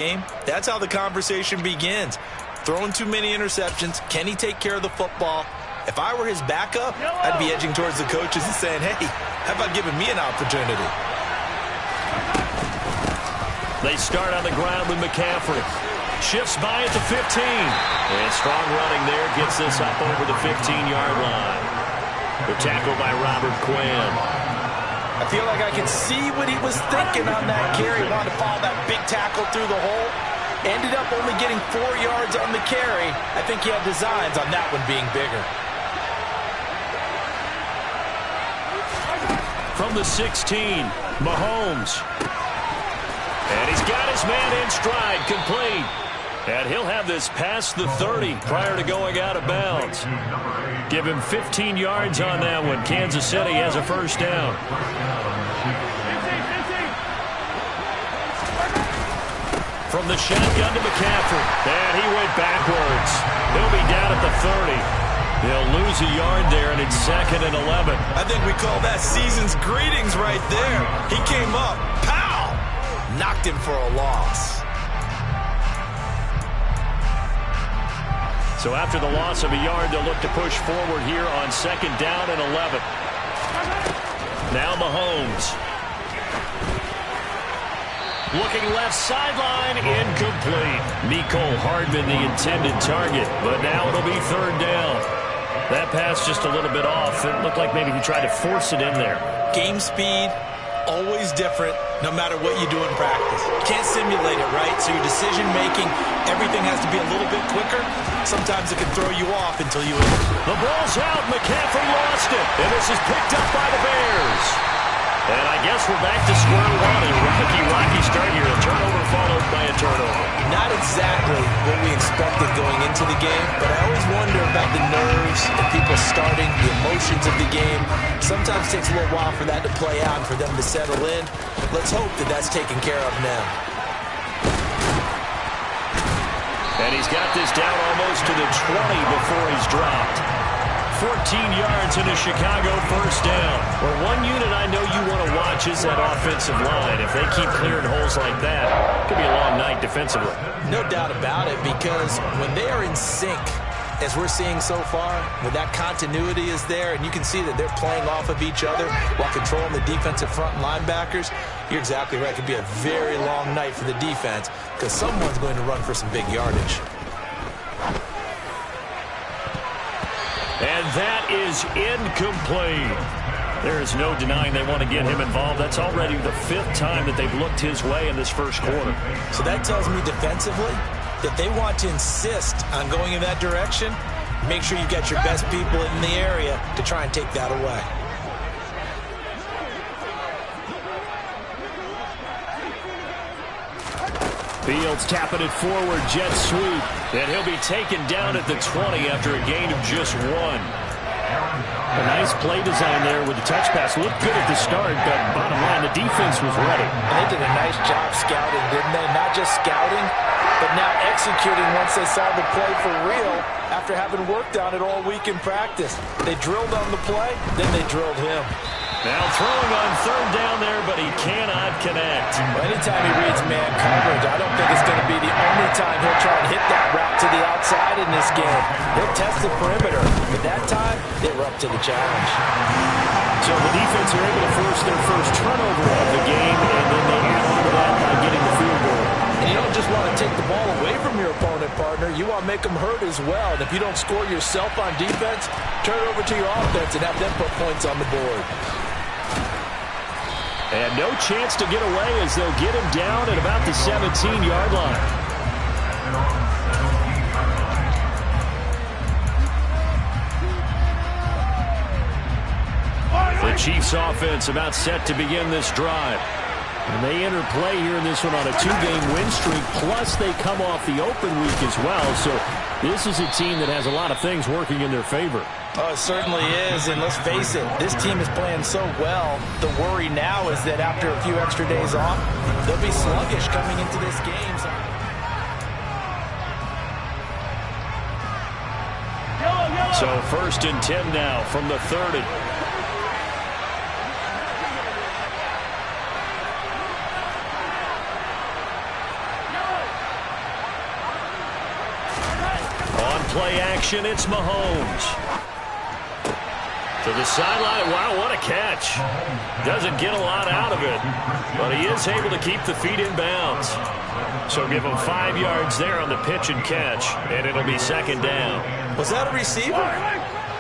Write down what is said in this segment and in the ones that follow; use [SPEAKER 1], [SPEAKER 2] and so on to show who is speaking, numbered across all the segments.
[SPEAKER 1] game, that's how the conversation begins. Throwing too many interceptions, can he take care of the football? If I were his backup, I'd be edging towards the coaches and saying, hey, how about giving me an opportunity?
[SPEAKER 2] They start on the ground with McCaffrey. Shifts by at the 15. And strong running there gets this up over the 15-yard line. The tackle by Robert Quinn.
[SPEAKER 1] I feel like I could see what he was thinking on that carry. Wanted to follow that big tackle through the hole. Ended up only getting 4 yards on the carry. I think he had designs on that one being bigger.
[SPEAKER 2] From the 16, Mahomes. And he's got his man in stride, complete. And he'll have this past the 30 prior to going out of bounds. Give him 15 yards on that one. Kansas City has a first down. From the shotgun to McCaffrey. And he went backwards. He'll be down at the 30. They'll lose a yard there, and it's 2nd and 11.
[SPEAKER 1] I think we call that season's greetings right there. He came up, pow! Knocked him for a loss.
[SPEAKER 2] So after the loss of a yard, they'll look to push forward here on 2nd down and 11. Now Mahomes. Looking left sideline, incomplete. Mecole Hardman, the intended target, but now it'll be 3rd down. That pass just a little bit off. It looked like maybe he tried to force it in there.
[SPEAKER 1] Game speed, always different, no matter what you do in practice. You can't simulate it, right? So your decision-making, everything has to be a little bit quicker. Sometimes it can throw you off until you...
[SPEAKER 2] The ball's out. McCaffrey lost it. And this is picked up by the Bears. And I guess we're back to square one. A rocky start here. A turnover followed by a turnover.
[SPEAKER 1] Not exactly what we expected going into the game, but I always wonder about the nerves and people starting, the emotions of the game. Sometimes it takes a little while for that to play out and for them to settle in. Let's hope that that's taken care of now.
[SPEAKER 2] And he's got this down almost to the 20 before he's dropped. 14 yards in a Chicago first down. Well, one unit I know you want to watch is that offensive line. If they keep clearing holes like that, it could be a long night defensively.
[SPEAKER 1] No doubt about it, because when they are in sync, as we're seeing so far, when that continuity is there, and you can see that they're playing off of each other while controlling the defensive front linebackers, you're exactly right. It could be a very long night for the defense because someone's going to run for some big yardage.
[SPEAKER 2] And that is incomplete. There is no denying they want to get him involved. That's already the 5th time that they've looked his way in this first quarter.
[SPEAKER 1] So that tells me defensively that they want to insist on going in that direction. Make sure you get your best people in the area to try and take that away.
[SPEAKER 2] Fields tapping it forward, jet sweep. And he'll be taken down at the 20 after a gain of just 1. A nice play design there with the touch pass. Looked good at the start, but bottom line, the defense was ready.
[SPEAKER 1] And they did a nice job scouting, didn't they? Not just scouting, but now executing once they saw the play for real after having worked on it all week in practice. They drilled on the play, then they drilled him.
[SPEAKER 2] Now throwing on 3rd down there, but he cannot connect.
[SPEAKER 1] Well, anytime he reads man coverage, I don't think it's going to be the only time he'll try and hit that route to the outside in this game. He'll test the perimeter, but that time, they were up to the challenge.
[SPEAKER 2] So the defense are able to force their first turnover of the game, and then they add on to that by getting the field goal.
[SPEAKER 1] And you don't just want to take the ball away from your opponent, partner. You want to make them hurt as well. And if you don't score yourself on defense, turn it over to your offense and have them put points on the board.
[SPEAKER 2] And no chance to get away as they'll get him down at about the 17-yard line. The Chiefs offense about set to begin this drive. And they enter play here in this one on a 2-game win streak, plus they come off the open week as well. So this is a team that has a lot of things working in their favor.
[SPEAKER 1] Oh, it certainly is, and let's face it, this team is playing so well. The worry now is that after a few extra days off, they'll be sluggish coming into this game.
[SPEAKER 2] So 1st and 10 now from the 30. play action. It's Mahomes. To the sideline. Wow, what a catch. Doesn't get a lot out of it, but he is able to keep the feet in bounds. So give him 5 yards there on the pitch and catch, and it'll be second down.
[SPEAKER 1] Was that a receiver?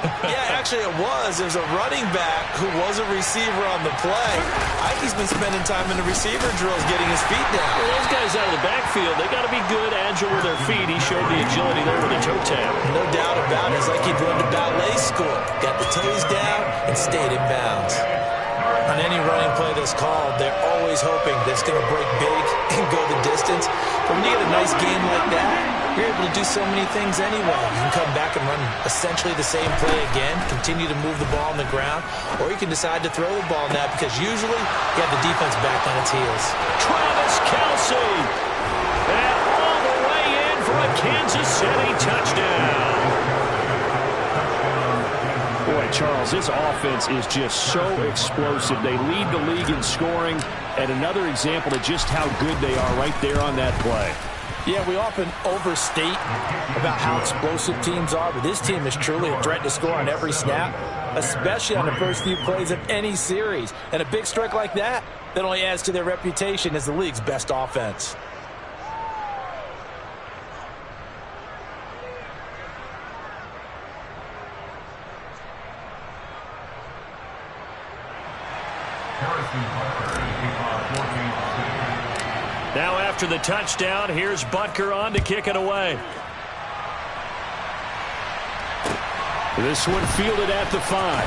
[SPEAKER 1] Yeah, actually it was. It was a running back who was a receiver on the play. I think he's been spending time in the receiver drills getting his feet down.
[SPEAKER 2] Well, those guys out of the backfield, they got to be good, agile with their feet. He showed the agility there with a toe tap.
[SPEAKER 1] No doubt about it. It's like he'd run to ballet school. Got the toes down and stayed in bounds. On any running play that's called, they're always hoping that it's going to break big and go the distance. But when you get a nice game like that, you're able to do so many things anyway. You can come back and run essentially the same play again, continue to move the ball on the ground, or you can decide to throw the ball now because usually you have the defense back on its heels.
[SPEAKER 2] Travis Kelce. And all the way in for a Kansas City touchdown.
[SPEAKER 3] Boy, Charles, this offense is just so explosive. They lead the league in scoring, and another example of just how good they are right there on that play.
[SPEAKER 4] Yeah, we often overstate about how explosive teams are, but this team is truly a threat to score on every snap, especially on the first few plays of any series. And a big strike like that only adds to their reputation as the league's best offense.
[SPEAKER 2] Now after the touchdown, here's Butker on to kick it away. This one fielded at the 5.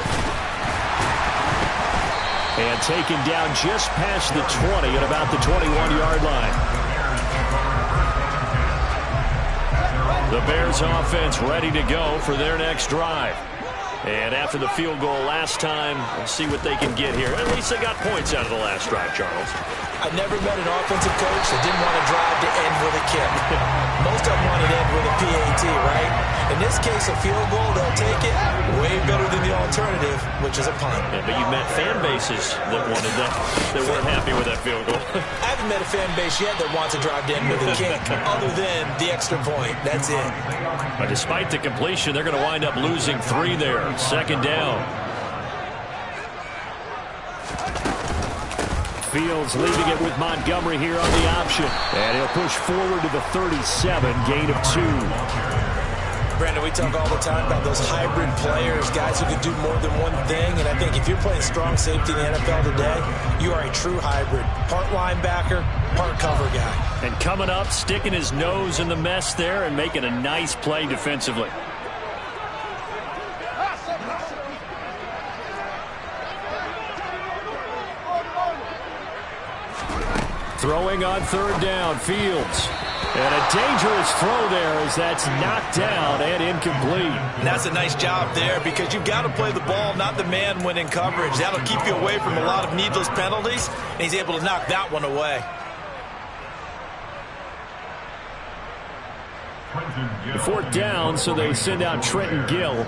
[SPEAKER 2] And taken down just past the 20 at about the 21-yard line. The Bears offense ready to go for their next drive. And after the field goal last time, we'll see what they can get here. At least they got points out of the last drive, Charles.
[SPEAKER 1] I never met an offensive coach that didn't want to drive to end with a kick. Most of them want to end with a PAT, right? In this case, a field goal, they'll take it way better than the alternative, which is a punt.
[SPEAKER 2] Yeah, but you met fan bases that wanted that, that weren't happy with that field goal.
[SPEAKER 1] I haven't met a fan base yet that wants to drive to end with a kick, other than the extra point. That's it.
[SPEAKER 2] But despite the completion, they're going to wind up losing 3 there. Second down.
[SPEAKER 3] Fields leaving it with Montgomery here on the option. And he'll push forward to the 37, gain of 2.
[SPEAKER 1] Brandon, we talk all the time about those hybrid players, guys who can do more than one thing. And I think if you're playing strong safety in the NFL today, you are a true hybrid. Part linebacker, part cover guy.
[SPEAKER 2] And coming up, sticking his nose in the mess there and making a nice play defensively. Throwing on third down, Fields. And a dangerous throw there as that's knocked down and incomplete.
[SPEAKER 1] And that's a nice job there because you've got to play the ball, not the man when in coverage. That'll keep you away from a lot of needless penalties, and he's able to knock that one away.
[SPEAKER 3] Fourth down, so they send out Trenton Gill.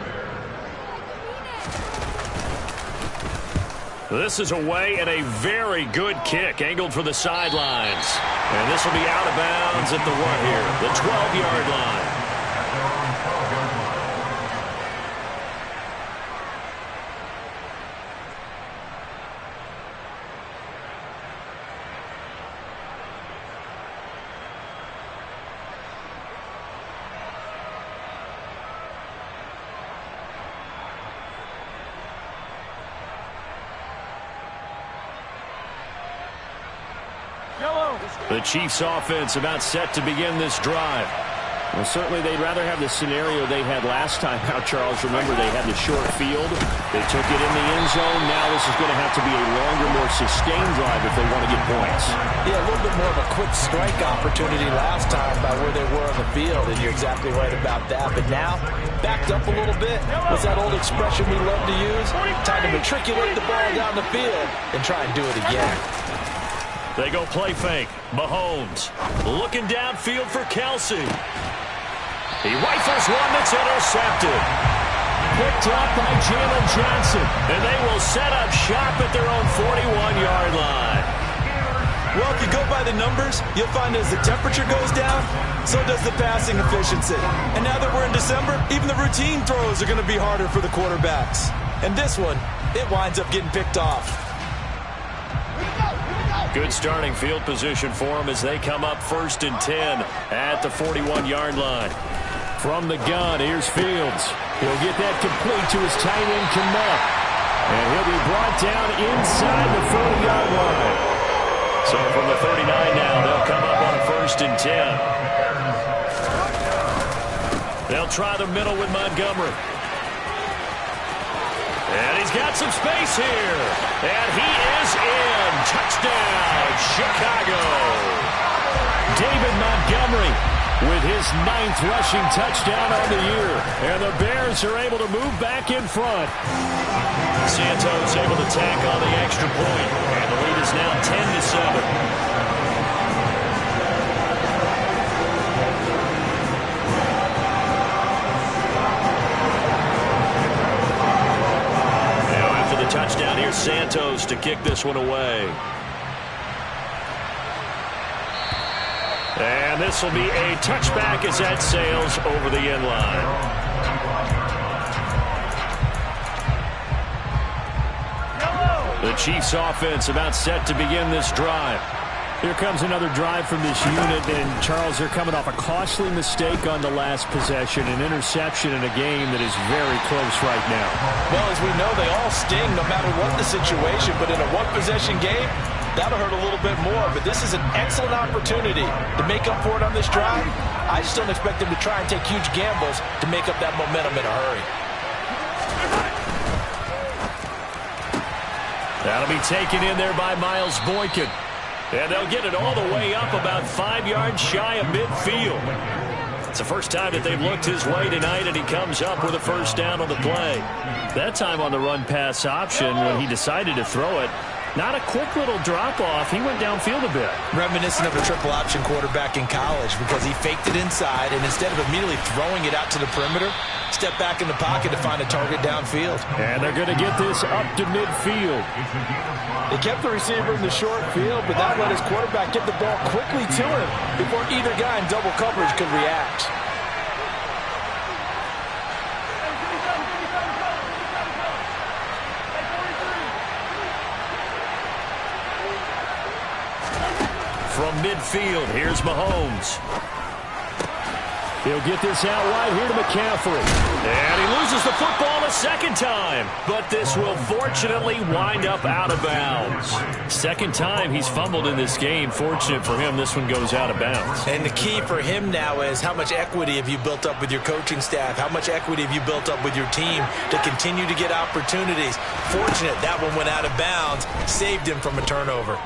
[SPEAKER 2] This is away and a very good kick, angled for the sidelines. And this will be out of bounds at the 1 here, the 12-yard line. The Chiefs offense about set to begin this drive.
[SPEAKER 3] Well, certainly they'd rather have the scenario they had last time out, Charles. Remember, they had the short field. They took it in the end zone. Now this is going to have to be a longer, more sustained drive if they want to get points.
[SPEAKER 4] Yeah, a little bit more of a quick strike opportunity last time by where they were on the field, and you're exactly right about that. But now, backed up a little bit. What's that old expression we love to use? Time to matriculate the ball down the field and try and do it again.
[SPEAKER 2] They go play fake. Mahomes looking downfield for Kelce. He rifles one that's intercepted. Picked up by Jalen Johnson. And they will set up shop at their own 41-yard line.
[SPEAKER 1] Well, if you go by the numbers, you'll find as the temperature goes down,
[SPEAKER 4] so does the passing efficiency. And now that we're in December, even the routine throws are going to be harder for the quarterbacks. And this one, it winds up getting picked off.
[SPEAKER 2] Good starting field position for them as they come up 1st and 10 at the 41-yard line.
[SPEAKER 3] From the gun, here's Fields. He'll get that complete to his tight end, Kmet. And he'll be brought down inside the 40-yard line.
[SPEAKER 2] So from the 39 now, they'll come up on a 1st and 10. They'll try the middle with Montgomery. And he's got some space here. And he is in. Touchdown, Chicago.
[SPEAKER 3] David Montgomery with his 9th rushing touchdown on the year. And the Bears are able to move back in front.
[SPEAKER 2] Santos able to tack on the extra point. And the lead is now 10-7. Touchdown. Here's Santos to kick this one away. And this will be a touchback as that sails over the end line. The Chiefs offense about set to begin this drive.
[SPEAKER 3] Here comes another drive from this unit, and Charles, they're coming off a costly mistake on the last possession, an interception in a game that is very close right now.
[SPEAKER 4] Well, as we know, they all sting no matter what the situation, but in a one-possession game, that'll hurt a little bit more. But this is an excellent opportunity to make up for it on this drive. I just don't expect them to try and take huge gambles to make up that momentum in a hurry.
[SPEAKER 2] That'll be taken in there by Miles Boykin. And they'll get it all the way up about 5 yards shy of midfield. It's the first time that they've looked his way tonight, and he comes up with a first down on the play.
[SPEAKER 3] That time on the run-pass option when he decided to throw it, not a quick little drop-off. He went downfield a bit.
[SPEAKER 4] Reminiscent of a triple-option quarterback in college because he faked it inside, and instead of immediately throwing it out to the perimeter, stepped back in the pocket to find a target downfield.
[SPEAKER 3] And they're going to get this up to midfield.
[SPEAKER 4] They kept the receiver in the short field, but that let his quarterback get the ball quickly to him before either guy in double coverage could react.
[SPEAKER 2] From midfield, here's Mahomes.
[SPEAKER 3] He'll get this out wide here to McCaffrey.
[SPEAKER 2] And he loses the football a second time. But this will fortunately wind up out of bounds.
[SPEAKER 3] Second time he's fumbled in this game. Fortunate for him, this one goes out of bounds.
[SPEAKER 4] And the key for him now is how much equity have you built up with your coaching staff? How much equity have you built up with your team to continue to get opportunities? Fortunate that one went out of bounds, saved him from a turnover.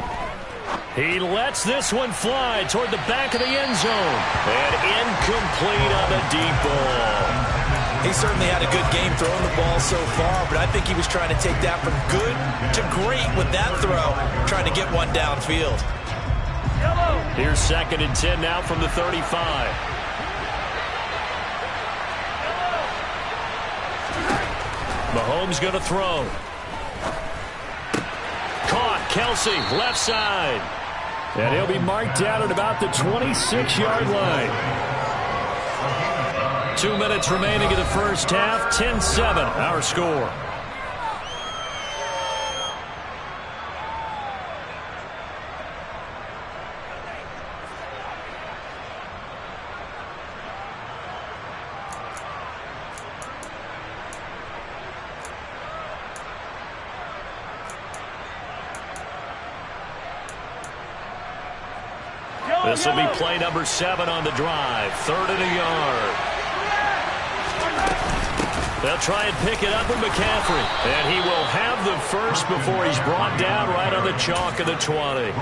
[SPEAKER 2] He lets this one fly toward the back of the end zone. And incomplete on the deep ball.
[SPEAKER 4] He certainly had a good game throwing the ball so far, but I think he was trying to take that from good to great with that throw, trying to get one downfield.
[SPEAKER 2] Here's 2nd and 10 now from the 35. Mahomes going to throw. Caught. Kelsey, left side.
[SPEAKER 3] And he'll be marked down at about the 26-yard line.
[SPEAKER 2] 2 minutes remaining in the first half. 10-7, our score. This will be play number 7 on the drive. 3rd and a yard. They'll try and pick it up with McCaffrey. And he will have the first before he's brought down right on the chalk of the 20.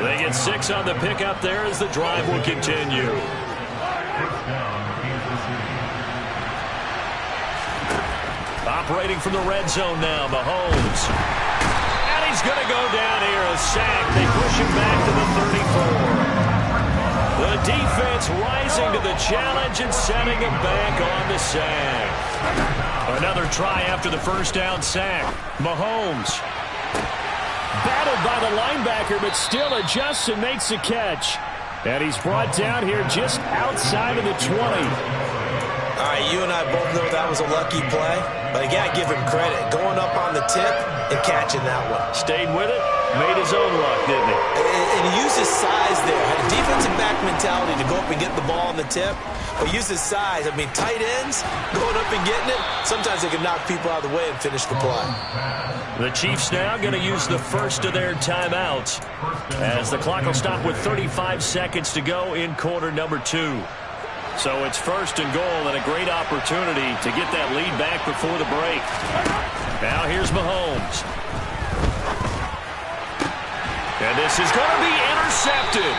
[SPEAKER 2] They get 6 on the pickup there as the drive will continue. Operating from the red zone now, Mahomes. And he's going to go down here, a sack. They push him back to the 34. The defense rising to the challenge and setting him back on the sack. Another try after the first down sack. Mahomes.
[SPEAKER 3] Battled by the linebacker, but still adjusts and makes the catch. And he's brought down here just outside of the 20.
[SPEAKER 1] All right, you and I both know that was a lucky play, but I got to give him credit. Going up on the tip and catching that one.
[SPEAKER 2] Stayed with it, made his own luck, didn't he?
[SPEAKER 1] And he used his size there. Had a defensive back mentality to go up and get the ball on the tip, but used his size. I mean, tight ends going up and getting it, sometimes they can knock people out of the way and finish the play.
[SPEAKER 2] The Chiefs now going to use the first of their timeouts as the clock will stop with 35 seconds to go in quarter number 2. So it's first and goal and a great opportunity to get that lead back before the break. Now here's Mahomes. And this is going to be intercepted.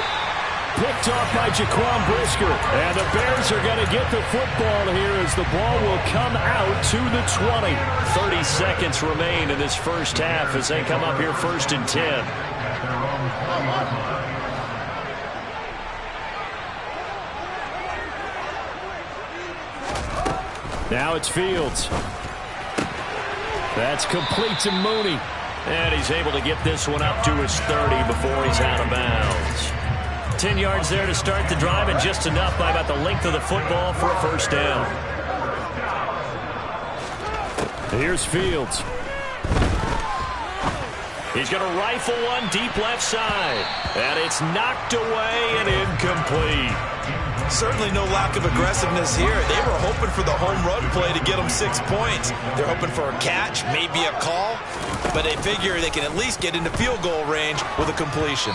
[SPEAKER 3] Picked off by Jaquan Brisker. And the Bears are going to get the football here as the ball will come out to the 20.
[SPEAKER 2] 30 seconds remain in this first half as they come up here first and 10.
[SPEAKER 3] Now it's Fields. That's complete to Mooney.
[SPEAKER 2] And he's able to get this one up to his 30 before he's out of bounds. 10 yards there to start the drive, and just enough by about the length of the football for a first down.
[SPEAKER 3] Here's Fields.
[SPEAKER 2] He's going to rifle one deep left side. And it's knocked away and incomplete.
[SPEAKER 1] Certainly no lack of aggressiveness here. They were hoping for the home run play to get them 6 points. They're hoping for a catch, maybe a call, but they figure they can at least get into field goal range with a completion.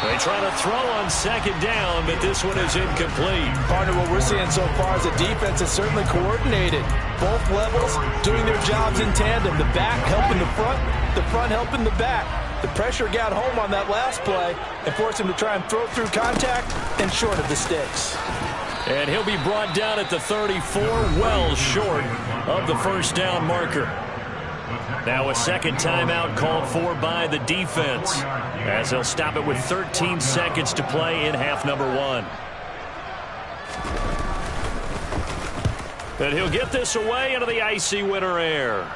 [SPEAKER 2] They try to throw on second down, but this one is incomplete.
[SPEAKER 4] Partner, what we're seeing so far is the defense is certainly coordinated. Both levels doing their jobs in tandem. The back helping the front helping the back. The pressure got home on that last play and forced him to try and throw through contact and short of the sticks.
[SPEAKER 2] And he'll be brought down at the 34, well short of the first down marker. Now a second timeout called for by the defense as they'll stop it with 13 seconds to play in half number 1. And he'll get this away into the icy winter air.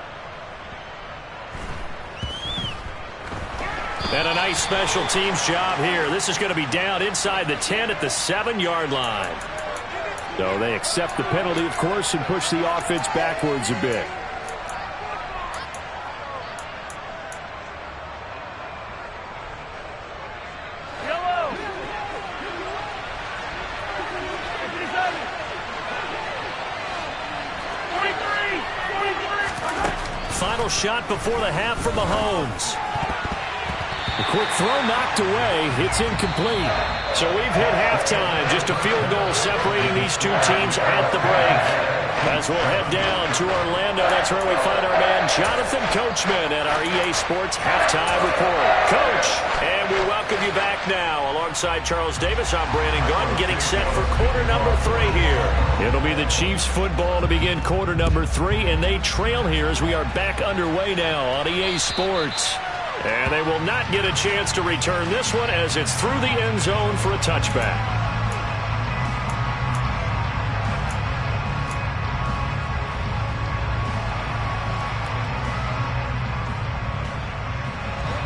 [SPEAKER 2] And a nice special teams job here. This is going to be down inside the 10 at the 7-yard line.
[SPEAKER 3] So they accept the penalty, of course, and push the offense backwards a bit.
[SPEAKER 2] Final shot before the half for Mahomes.
[SPEAKER 3] A quick throw knocked away. It's incomplete.
[SPEAKER 2] So we've hit halftime. Just a field goal separating these two teams at the break. As we'll head down to Orlando, that's where we find our man Jonathan Coachman at our EA Sports Halftime Report. Coach, and we welcome you back now. Alongside Charles Davis, I'm Brandon Gunn, getting set for quarter number 3 here. It'll be the Chiefs football to begin quarter number 3, and they trail here as we are back underway now on EA Sports. And they will not get a chance to return this one as it's through the end zone for a touchback.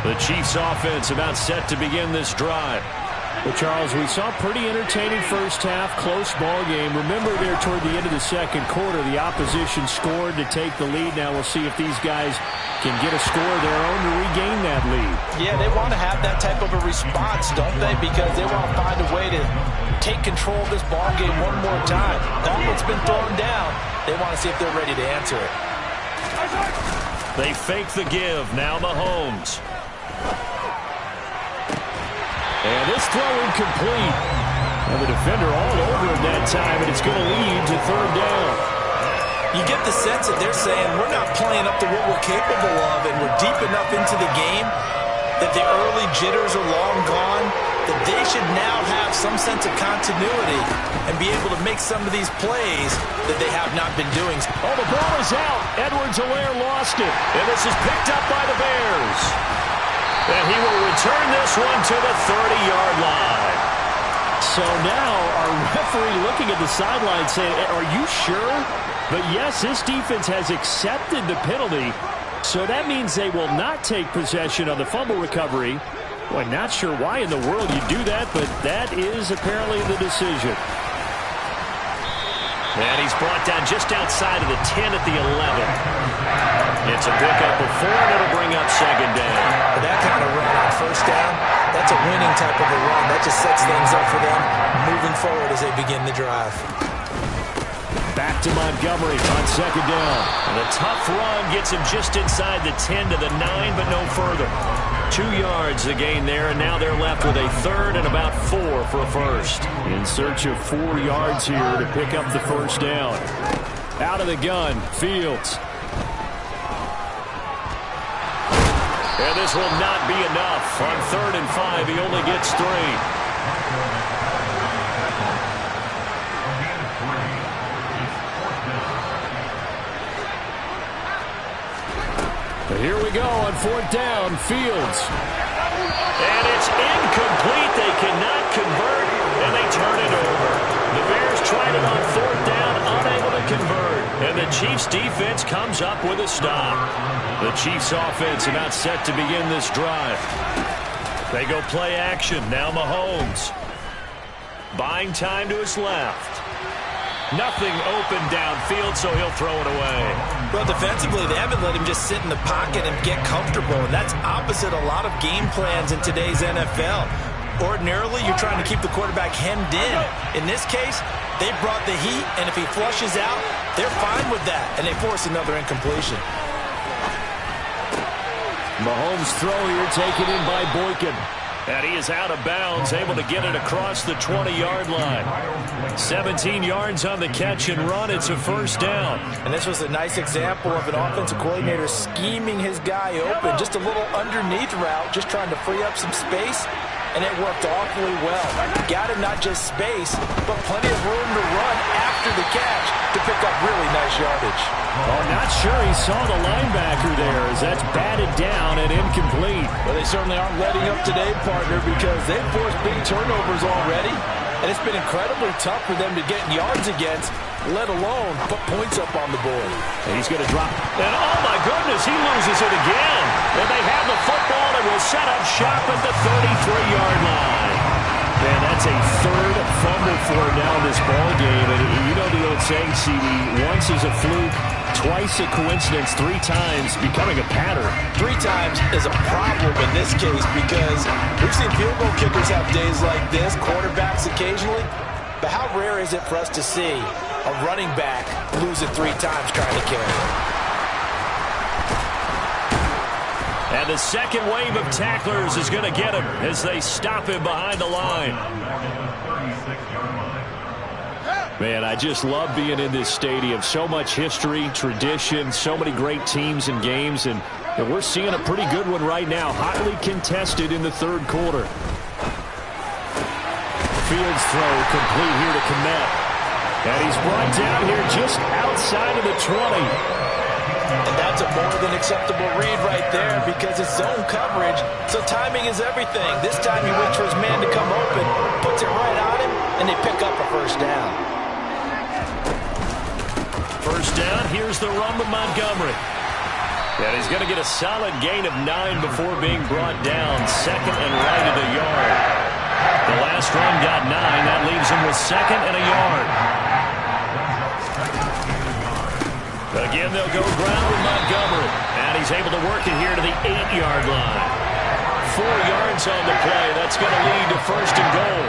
[SPEAKER 2] The Chiefs offense about set to begin this drive.
[SPEAKER 3] Well, Charles, we saw a pretty entertaining first half, close ball game. Remember there toward the end of the second quarter, the opposition scored to take the lead. Now we'll see if these guys can get a score of their own to regain that lead.
[SPEAKER 4] Yeah, they want to have that type of a response, don't they? Because they want to find a way to take control of this ball game one more time. Gauntlet's been thrown down. They want to see if they're ready to answer it.
[SPEAKER 2] They fake the give. Now Mahomes.
[SPEAKER 3] And this throw incomplete. And the defender all over him that time, and it's going to lead to third down.
[SPEAKER 1] You get the sense that they're saying we're not playing up to what we're capable of, and we're deep enough into the game that the early jitters are long gone, that they should now have some sense of continuity and be able to make some of these plays that they have not been doing.
[SPEAKER 3] Oh, the ball is out. Edwards-Helaire lost it.
[SPEAKER 2] And this is picked up by the Bears. And he will return this one to the 30-yard line.
[SPEAKER 3] So now our referee looking at the sideline saying, are you sure? But yes, this defense has accepted the penalty. So that means they will not take possession on the fumble recovery. Well, not sure why in the world you do that, but that is apparently the decision.
[SPEAKER 2] And he's brought down just outside of the 10 at the 11. It's a pickup of 4, and it'll bring up second down.
[SPEAKER 1] That kind of run on first down, that's a winning type of a run. That just sets things up for them moving forward as they begin the drive.
[SPEAKER 3] Back to Montgomery on second down.
[SPEAKER 2] And a tough run gets him just inside the 10 to the 9, but no further. 2 yards the gain there, and now they're left with a third and about 4 for a first.
[SPEAKER 3] In search of 4 yards here to pick up the first down. Out of the gun, Fields.
[SPEAKER 2] And this will not be enough. On 3rd and 5, he only gets 3.
[SPEAKER 3] But here we go on 4th down, Fields.
[SPEAKER 2] And it's incomplete. They cannot convert, and they turn it over. The Bears tried it on 4th down, unable to convert. And the Chiefs' defense comes up with a stop. The Chiefs' offense about set to begin this drive. They go play action. Now Mahomes. Buying time to his left. Nothing open downfield, so he'll throw it away.
[SPEAKER 1] Well, defensively, they haven't let him just sit in the pocket and get comfortable, and that's opposite a lot of game plans in today's NFL. Ordinarily, you're trying to keep the quarterback hemmed in. In this case, they brought the heat, and if he flushes out, they're fine with that, and they force another incompletion.
[SPEAKER 3] Mahomes' throw here taken in by Boykin.
[SPEAKER 2] And he is out of bounds, able to get it across the 20-yard line. 17 yards on the catch and run. It's a first down.
[SPEAKER 1] And this was a nice example of an offensive coordinator scheming his guy open. Just a little underneath route, just trying to free up some space. And it worked awfully well. Got him not just space, but plenty of room to run after the catch to pick up really nice yardage.
[SPEAKER 3] Oh, not sure he saw the linebacker there as that's batted down and incomplete.
[SPEAKER 1] Well, they certainly aren't letting up today, partner, because they've forced big turnovers already. And it's been incredibly tough for them to get yards against, let alone put points up on the board.
[SPEAKER 3] And he's going to drop.
[SPEAKER 2] And oh my goodness, he loses it again. And they have the football and will set up shop at the 33-yard line. Man, that's a third fumble for him now in this ball game. And you know the old saying, CD, once is a fluke, twice a coincidence, 3 times becoming a pattern.
[SPEAKER 1] 3 times is a problem in this case because we've seen field goal kickers have days like this, quarterbacks occasionally. But how rare is it for us to see a running back lose it 3 times trying to carry it?
[SPEAKER 2] And the second wave of tacklers is going to get him as they stop him behind the line.
[SPEAKER 3] Man, I just love being in this stadium. So much history, tradition, so many great teams and games, and we're seeing a pretty good one right now. Hotly contested in the 3rd quarter. Fields throw complete here to Kmet. And he's brought down here just outside of the 20.
[SPEAKER 1] And that's a more than acceptable read right there because it's zone coverage, so timing is everything. This time he waits for his man to come open, puts it right on him, and they pick up a first down.
[SPEAKER 2] First down, here's the run to Montgomery. And he's going to get a solid gain of 9 before being brought down. 2nd and right at a yard. The last run got 9. That leaves him with 2nd and a yard. Again, they'll go ground with Montgomery. And he's able to work it here to the 8-yard line. 4 yards on the play. That's going to lead to 1st and goal.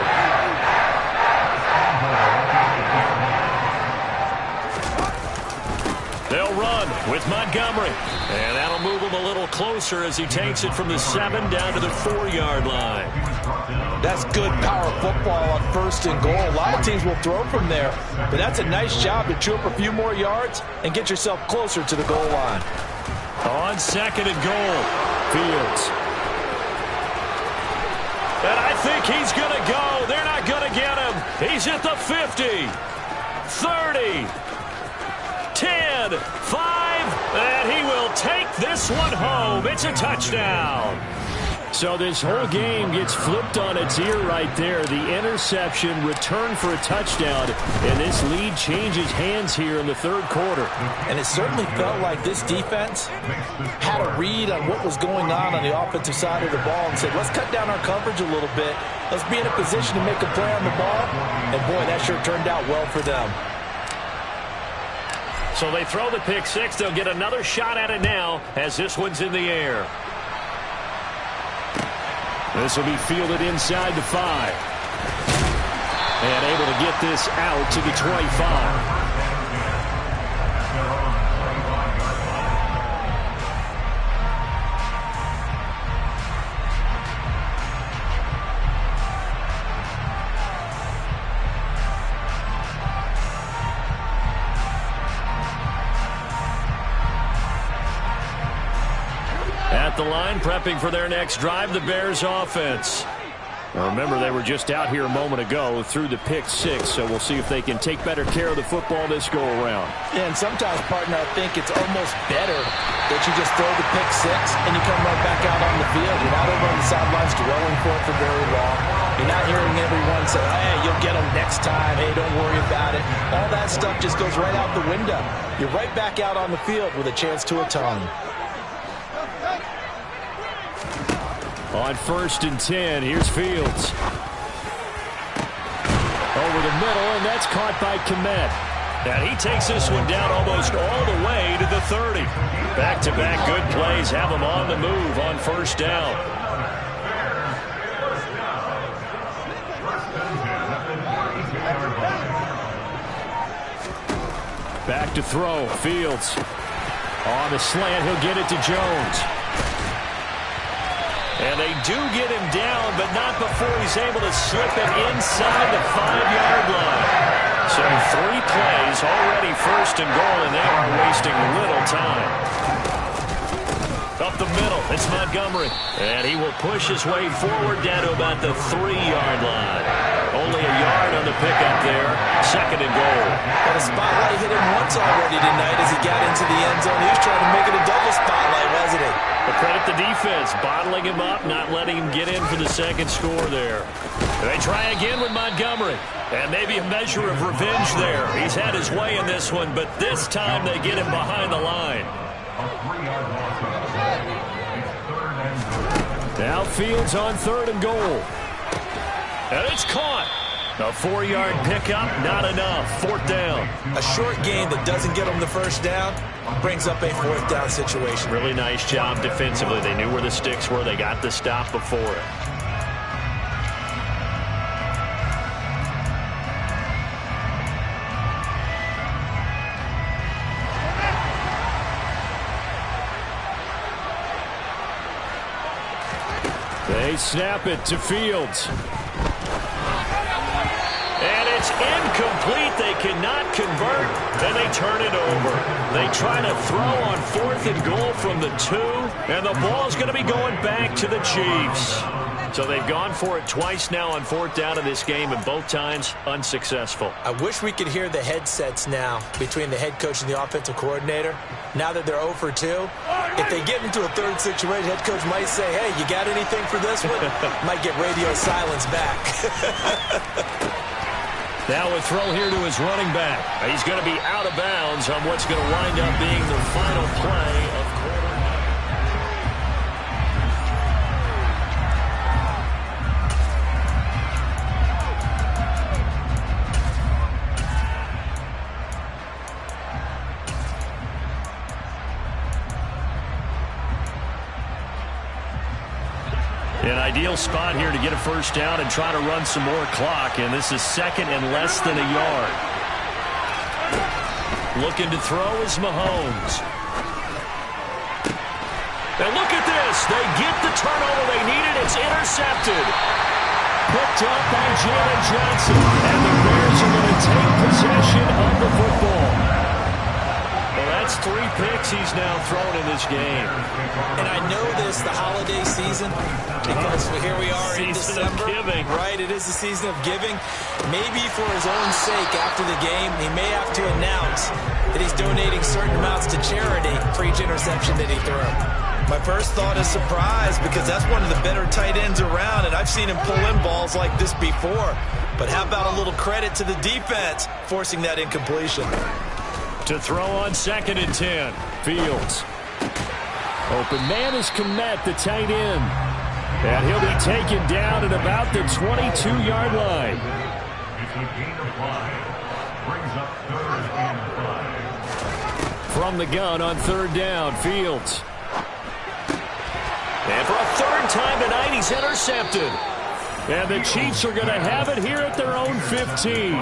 [SPEAKER 2] They'll run with Montgomery. And that'll move him a little closer as he takes it from the 7 down to the 4-yard line.
[SPEAKER 1] That's good power football on 1st and goal. A lot of teams will throw from there, but that's a nice job to chew up a few more yards and get yourself closer to the goal line.
[SPEAKER 2] On 2nd and goal,
[SPEAKER 3] Fields.
[SPEAKER 2] And I think he's going to go. They're not going to get him. He's at the 50, 30, 10, 5, and he will take this one home. It's a touchdown.
[SPEAKER 3] So this whole game gets flipped on its ear right there. The interception, return for a touchdown, and this lead changes hands here in the third quarter.
[SPEAKER 4] And it certainly felt like this defense had a read on what was going on the offensive side of the ball and said, let's cut down our coverage a little bit. Let's be in a position to make a play on the ball. And, boy, that sure turned out well for them.
[SPEAKER 2] So they throw the pick six. They'll get another shot at it now as this one's in the air.
[SPEAKER 3] This will be fielded inside the 5. And able to get this out to the 25.
[SPEAKER 2] At the line, prepping for their next drive, the Bears offense.
[SPEAKER 3] Well, remember, they were just out here a moment ago through the pick six, so we'll see if they can take better care of the football this go-around.
[SPEAKER 4] Yeah, and sometimes, partner, I think it's almost better that you just throw the pick six and you come right back out on the field. You're not over on the sidelines dwelling for it for very long. You're not hearing everyone say, hey, you'll get them next time. Hey, don't worry about it. All that stuff just goes right out the window. You're right back out on the field with a chance to atone.
[SPEAKER 3] On 1st and 10, here's Fields. Over the middle, and that's caught by Kmet.
[SPEAKER 2] And he takes this one down almost all the way to the 30. Back-to-back good plays have him on the move on 1st down.
[SPEAKER 3] Back to throw, Fields. On the slant, he'll get it to Jones.
[SPEAKER 2] And they do get him down, but not before he's able to slip it inside the 5-yard line. So 3 plays, already 1st and goal, and they are wasting little time. Up the middle, it's Montgomery. And he will push his way forward down to about the 3-yard line. Only a yard on the pickup there. 2nd and goal.
[SPEAKER 4] But a spotlight hit him once already tonight as he got into the end zone. He was trying to make it a double spotlight, wasn't he?
[SPEAKER 2] But credit the defense, bottling him up, not letting him get in for the 2nd score there. They try again with Montgomery. And maybe a measure of revenge there. He's had his way in this one, but this time they get him behind the line.
[SPEAKER 3] Now Fields on 3rd and goal.
[SPEAKER 2] And it's caught. A 4-yard pickup, not enough. 4th down.
[SPEAKER 1] A short gain that doesn't get them the 1st down brings up a 4th down situation.
[SPEAKER 2] Really nice job defensively. They knew where the sticks were. They got the stop before it.
[SPEAKER 3] They snap it to Fields.
[SPEAKER 2] And it's incomplete. They cannot convert, and they turn it over. They try to throw on 4th and goal from the 2, and the ball's going to be going back to the Chiefs. So they've gone for it twice now on 4th down in this game, and both times unsuccessful.
[SPEAKER 1] I wish we could hear the headsets now between the head coach and the offensive coordinator. Now that they're 0 for 2, if they get into a 3rd situation, head coach might say, hey, you got anything for this one? Might get radio silence back.
[SPEAKER 2] Now a throw here to his running back. He's going to be out of bounds on what's going to wind up being the final play of quarter. An ideal spot here to get a 1st down and try to run some more clock, and this is 2nd and less than a yard. Looking to throw is Mahomes. And look at this. They get the turnover they needed. It's intercepted. Picked up by Jalen Johnson, and the Bears are going to take possession of the football. Well, that's 3 picks. He's now thrown in this game.
[SPEAKER 1] And I know this, the holiday season, because here we are in December.
[SPEAKER 2] Season of giving.
[SPEAKER 1] Right, it is the season of giving. Maybe for his own sake after the game, he may have to announce that he's donating certain amounts to charity for each interception that he threw.
[SPEAKER 4] My first thought is surprise, because that's one of the better tight ends around, and I've seen him pull in balls like this before. But how about a little credit to the defense forcing that incompletion?
[SPEAKER 2] To throw on 2nd and 10. Fields.
[SPEAKER 3] Open man is Kmet, the tight end. And he'll be taken down at about the 22-yard line. From the gun on 3rd down, Fields.
[SPEAKER 2] And for a 3rd time tonight, he's intercepted.
[SPEAKER 3] And the Chiefs are going to have it here at their own 15.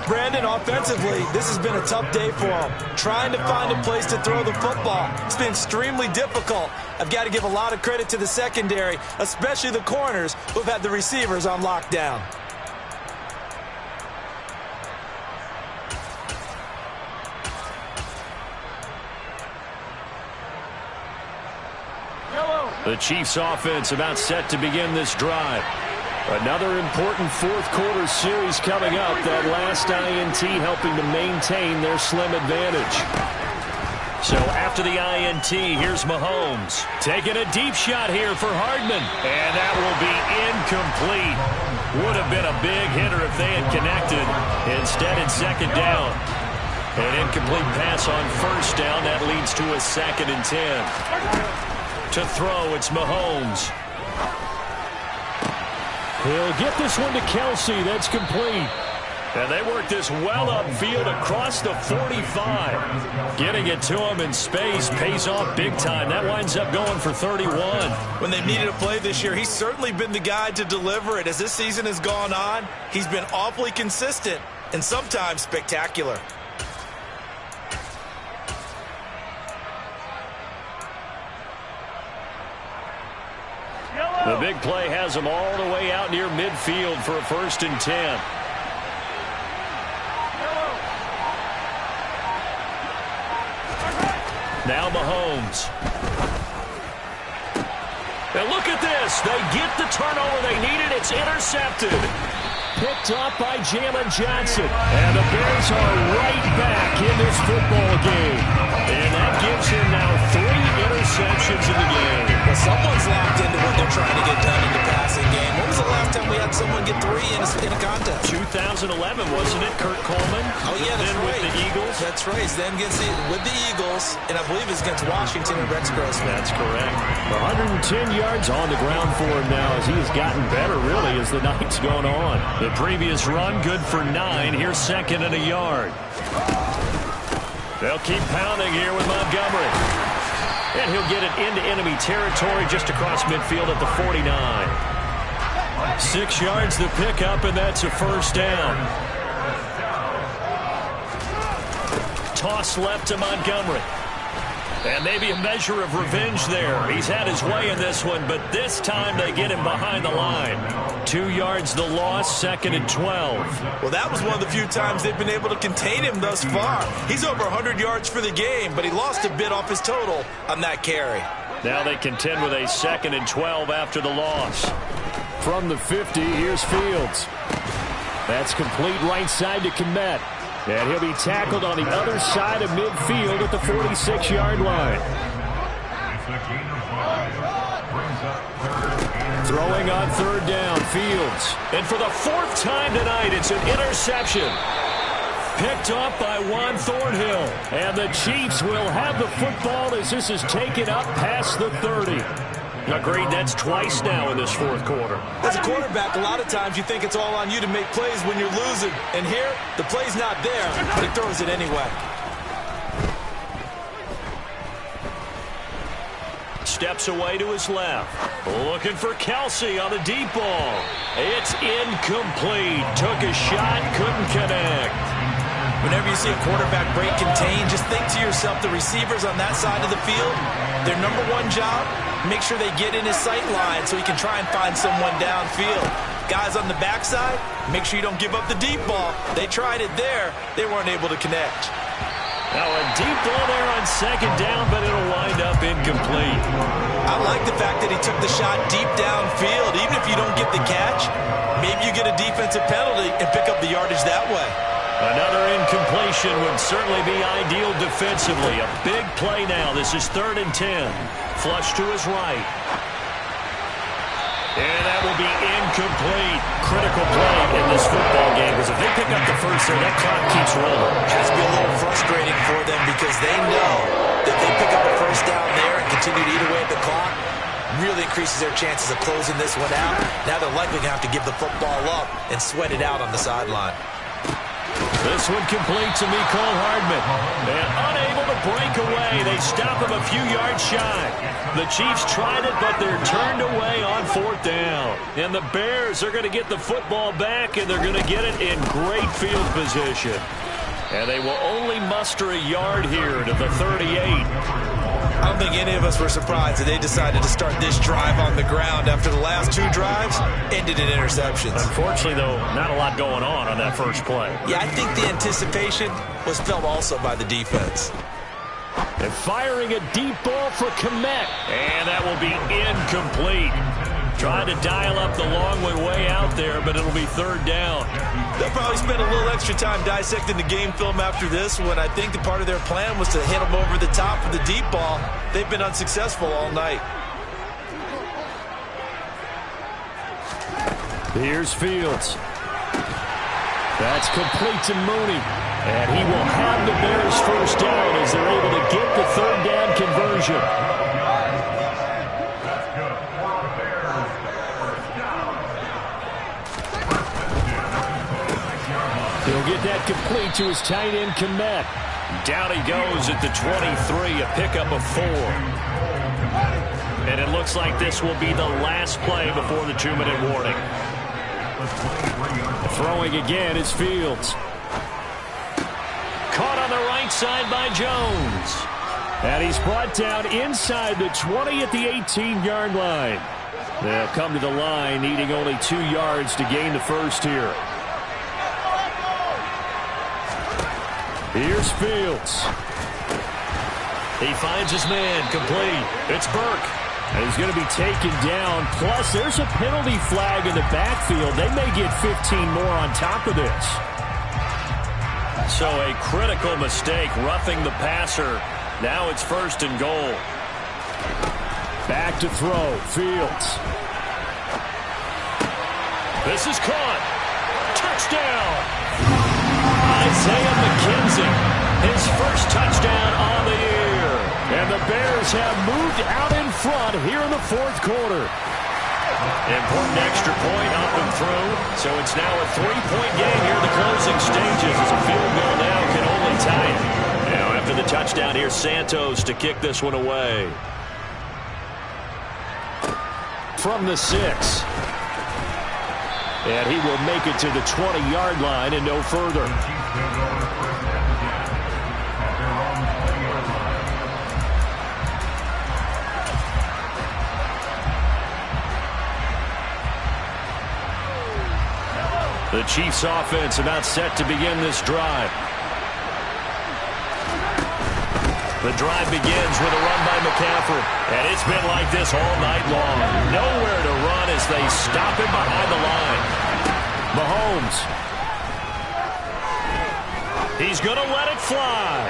[SPEAKER 1] Brandon, offensively, this has been a tough day for him. Trying to find a place to throw the football. It's been extremely difficult. I've got to give a lot of credit to the secondary, especially the corners who've had the receivers on lockdown.
[SPEAKER 3] The Chiefs offense about set to begin this drive. Another important 4th quarter series coming up. That last INT helping to maintain their slim advantage.
[SPEAKER 2] So after the INT, here's Mahomes. Taking a deep shot here for Hardman. And that will be incomplete. Would have been a big hitter if they had connected. Instead, it's 2nd down. An incomplete pass on 1st down. That leads to a 2nd and 10. To throw, it's Mahomes.
[SPEAKER 3] He'll get this one to Kelsey. That's complete.
[SPEAKER 2] And they work this well upfield across the 45. Getting it to him in space pays off big time. That winds up going for 31.
[SPEAKER 4] When they've needed a play this year, he's certainly been the guy to deliver it. As this season has gone on, he's been awfully consistent and sometimes spectacular.
[SPEAKER 2] The big play has him all the way out near midfield for a 1st and 10. Now Mahomes. And look at this. They get the turnover they needed. It's intercepted.
[SPEAKER 3] Picked up by Jalen Johnson. And the Bears are right back in this football game.
[SPEAKER 2] And that gives him now 3 interceptions in the game.
[SPEAKER 1] Well, someone's locked into what they're trying to get done in the passing game. When was the last time we had someone get 3 in a contest?
[SPEAKER 2] 2011, wasn't it? Kurt Coleman.
[SPEAKER 1] Oh, yeah, that's
[SPEAKER 2] then
[SPEAKER 1] right.
[SPEAKER 2] With the Eagles.
[SPEAKER 1] That's right. He's then with the Eagles, and I believe it's against Washington and Rex Grossman.
[SPEAKER 2] That's correct.
[SPEAKER 3] 110 yards on the ground for him now as he has gotten better, really, as the night's gone on.
[SPEAKER 2] The previous run, good for 9. Here's 2nd and a yard. They'll keep pounding here with Montgomery. And he'll get it into enemy territory just across midfield at the 49. 6 yards the pickup, and that's a 1st down. Toss left to Montgomery. And maybe a measure of revenge there. He's had his way in this one, but this time they get him behind the line. 2 yards the loss, 2nd and 12.
[SPEAKER 4] Well, that was one of the few times they've been able to contain him thus far. He's over 100 yards for the game, but he lost a bit off his total on that carry.
[SPEAKER 2] Now they contend with a 2nd and 12 after the loss.
[SPEAKER 3] From the 50, here's Fields. That's complete right side to Kmet. And he'll be tackled on the other side of midfield at the 46-yard line. Throwing on 3rd down, Fields.
[SPEAKER 2] And for the 4th time tonight, it's an interception. Picked off by Juan Thornhill.
[SPEAKER 3] And the Chiefs will have the football as this is taken up past the 30.
[SPEAKER 2] Agreed, that's twice now in this 4th quarter.
[SPEAKER 1] As a quarterback, a lot of times you think it's all on you to make plays when you're losing. And here, the play's not there, but he throws it anyway.
[SPEAKER 2] Steps away to his left. Looking for Kelsey on the deep ball. It's incomplete. Took a shot, couldn't connect.
[SPEAKER 1] Whenever you see a quarterback break contain, just think to yourself, the receivers on that side of the field, their number one job, make sure they get in his sight line so he can try and find someone downfield. Guys on the backside, make sure you don't give up the deep ball. They tried it there. They weren't able to connect.
[SPEAKER 2] Now a deep ball there on second down, but it'll wind up incomplete.
[SPEAKER 1] I like the fact that he took the shot deep downfield. Even if you don't get the catch, maybe you get a defensive penalty and pick up the yardage that way.
[SPEAKER 2] Another incompletion would certainly be ideal defensively. A big play now. This is 3rd and 10. Flush to his right. And that will be incomplete. Critical play in this football game, because if they pick up the first there, that clock keeps rolling.
[SPEAKER 1] Has to be a little frustrating for them because they know that they pick up a first down there and continue to eat away at the clock, really increases their chances of closing this one out. Now they're likely going to have to give the football up and sweat it out on the sideline.
[SPEAKER 2] This one complete to Mecole Hardman. And unable to break away. They stop him a few yards shy. The Chiefs tried it, but they're turned away on 4th down. And the Bears are going to get the football back, and they're going to get it in great field position. And they will only muster a yard here to the 38.
[SPEAKER 1] I don't think any of us were surprised that they decided to start this drive on the ground after the last 2 drives ended in interceptions.
[SPEAKER 2] Unfortunately, though, not a lot going on that first play.
[SPEAKER 1] Yeah, I think the anticipation was felt also by the defense.
[SPEAKER 2] And firing a deep ball for Kmet. And that will be incomplete. Trying to dial up the long way out there, but it'll be 3rd down.
[SPEAKER 1] They'll probably spend a little extra time dissecting the game film after this one. I think the part of their plan was to hit them over the top of the deep ball. They've been unsuccessful all night.
[SPEAKER 3] Here's Fields. That's complete to Mooney. And he will have the Bears first down as they're able to get the 3rd down conversion. He'll get that complete to his tight end, Kmet.
[SPEAKER 2] Down he goes at the 23, a pickup of 4. And it looks like this will be the last play before the 2-minute warning.
[SPEAKER 3] Throwing again is Fields.
[SPEAKER 2] Caught on the right side by Jones.
[SPEAKER 3] And he's brought down inside the 20 at the 18-yard line. They'll come to the line, needing only 2 yards to gain the first here. Here's Fields.
[SPEAKER 2] He finds his man, complete. It's Burke.
[SPEAKER 3] And he's going to be taken down. Plus, there's a penalty flag in the backfield. They may get 15 more on top of this.
[SPEAKER 2] So a critical mistake, roughing the passer. Now it's 1st and goal.
[SPEAKER 3] Back to throw, Fields.
[SPEAKER 2] This is caught. Touchdown. Isaiah McKenzie, his first touchdown on the year.
[SPEAKER 3] And the Bears have moved out in front here in the 4th quarter.
[SPEAKER 2] Important extra point up and through. So it's now a 3-point game here in the closing stages as a field goal now can only tie it. Now after the touchdown, here's Santos to kick this one away.
[SPEAKER 3] From the 6. And he will make it to the 20-yard line and no further.
[SPEAKER 2] The Chiefs offense about set to begin this drive. The drive begins with a run by McCaffrey. And it's been like this all night long. Nowhere to run as they stop him behind the line.
[SPEAKER 3] Mahomes.
[SPEAKER 2] He's going to let it fly.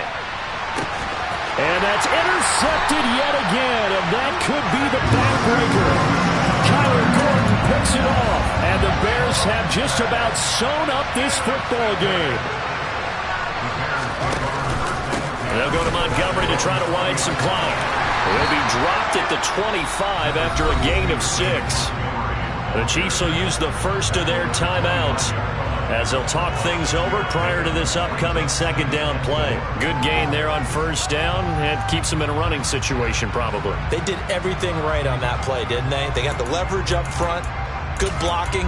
[SPEAKER 3] And that's intercepted yet again. And that could be the backbreaker. Kyler Gordon picks it off. And the Bears have just about sewn up this football game.
[SPEAKER 2] They'll go to Montgomery to try to wind some clock. He'll be dropped at the 25 after a gain of 6. The Chiefs will use the first of their timeouts as they'll talk things over prior to this upcoming 2nd down play. Good gain there on 1st down and keeps them in a running situation probably.
[SPEAKER 1] They did everything right on that play, didn't they? They got the leverage up front, good blocking,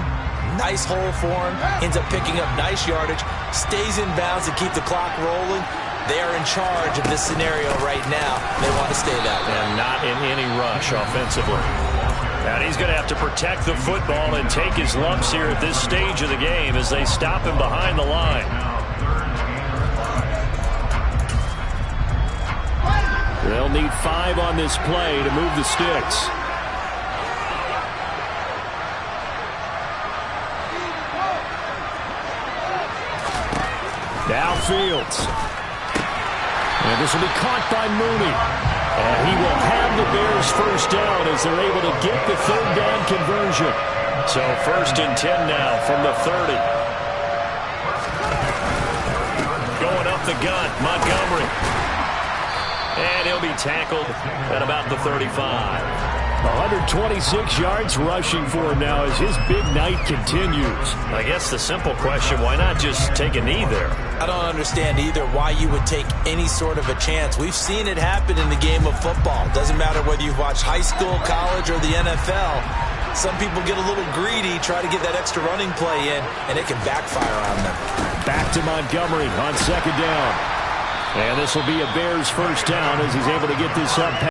[SPEAKER 1] nice hole for him, ends up picking up nice yardage, stays in bounds to keep the clock rolling. They are in charge of this scenario right now. They want to stay that way.
[SPEAKER 2] And not in any rush offensively. And he's going to have to protect the football and take his lumps here at this stage of the game as they stop him behind the line.
[SPEAKER 3] need 5 on this play to move the sticks. Downfield. And this will be caught by Mooney. And he will have the Bears first down as they're able to get the third down conversion.
[SPEAKER 2] So 1st and 10 now from the 30. Going up the gun, Montgomery. And he'll be tackled at about the 35.
[SPEAKER 3] 126 yards rushing for him now as his big night continues.
[SPEAKER 2] I guess the simple question, why not just take a knee there?
[SPEAKER 1] I don't understand either why you would take any sort of a chance. We've seen it happen in the game of football. Doesn't matter whether you've watched high school, college, or the NFL. Some people get a little greedy, try to get that extra running play in, and it can backfire on them.
[SPEAKER 3] Back to Montgomery on 2nd down. And this will be a Bears first down as he's able to get this up.